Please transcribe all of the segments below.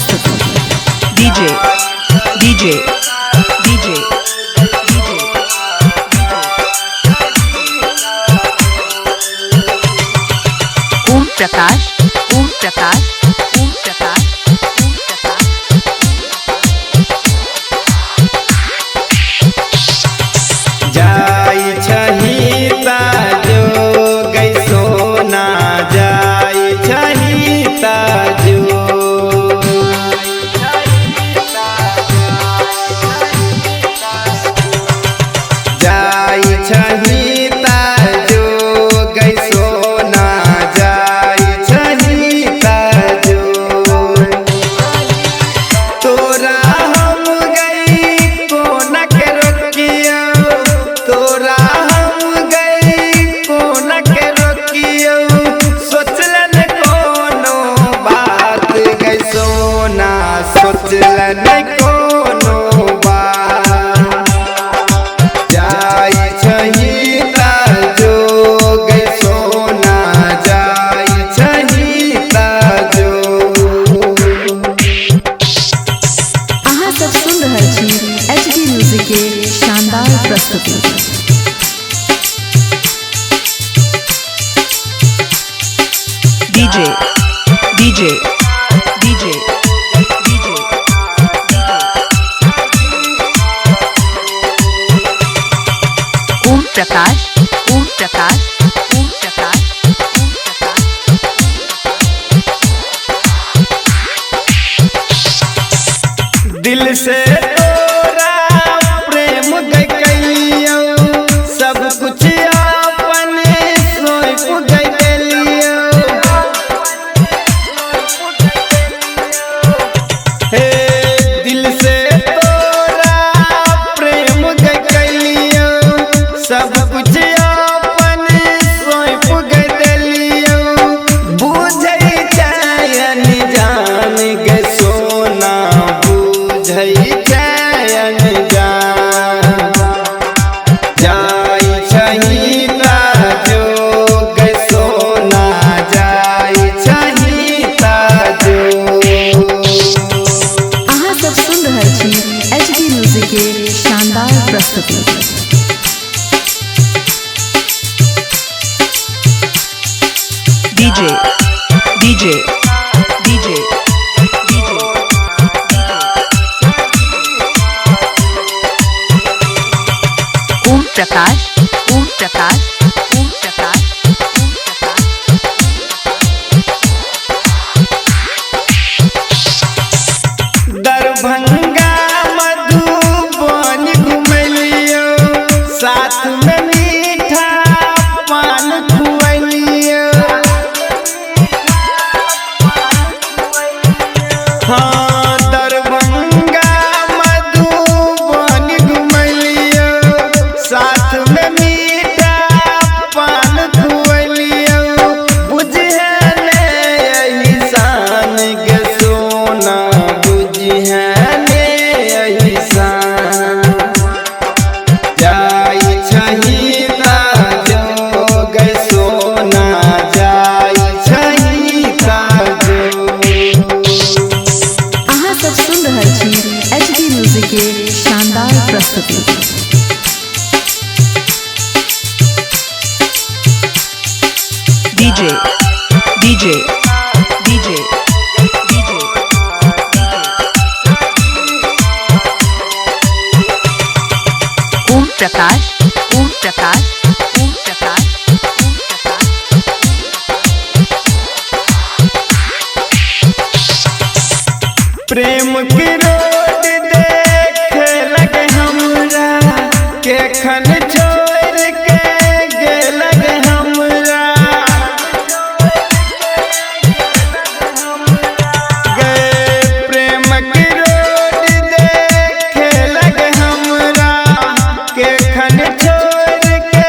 प्रस्तुति DJ DJ DJ DJ Om Prakash Om Prakash Om Prakash Om Prakash. जाई छही ताजो गई सोना जाई छही ताजो जाई छही ताजो गई सोना जाई छही ताजो तोरा हम गई कोना के रोकियो तोरा हम गई कोना के रोकियो सोचलन कोनो बात गई सोना सोचलन कोनो बात जाई छही ताजो गई सोना जाई छही ताजो। अहाँ सब सुन रहल छी HD म्यूजिक के शानदार प्रस्तुति DJ DJ DJ DJ Om Prakash Om Prakash Om Prakash Om Prakash. दिल से तोरा प्रेम गई कैलियो सब कुछ अपने सौंप गई देलियो हे दिल से तोरा प्रेम गई कैलियो सब कुछ अपने सौंप गई देलियो बुझै चैन जान गे सोना बुझै चैन जान जाई छही ताजो गे सोना जाई छही ताजो। अहाँ सब सुन रहल छी HD म्यूजिक के शानदार प्रस्तुति DJ DJ DJ DJ Om Prakash Om Prakash Om Prakash Om Prakash. Darbhanga Madhubani घुमलियो साथ में मीठा पान खुएलियो हाँ दरभंगा मधुबनी घुमलियो साथ में मीठा पान खुएलियो बुझे ने यही शान गे सोना बुझे ने यही शान जाई छही ताजो गे सोना जाई छही ताजो। अहाँ सब सुन रहल छी HD म्यूजिक के शानदार प्रस्तुति DJ DJ DJ DJ Om Prakash Om Prakash Om Prakash Om Prakash. प्रेम की रोड देखे लगे हमरा के खन छोड़ के गे लगे हमरा गे प्रेम की रोड देखे लगे हमरा के खन छोड़ के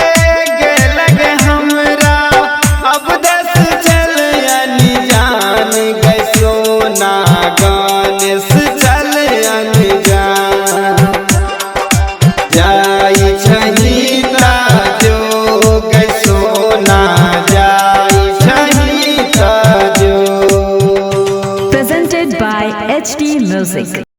गे लगे हमरा अब दस चल अनजान गे सोना गणेश चल अनजान जाई छही by HD Music.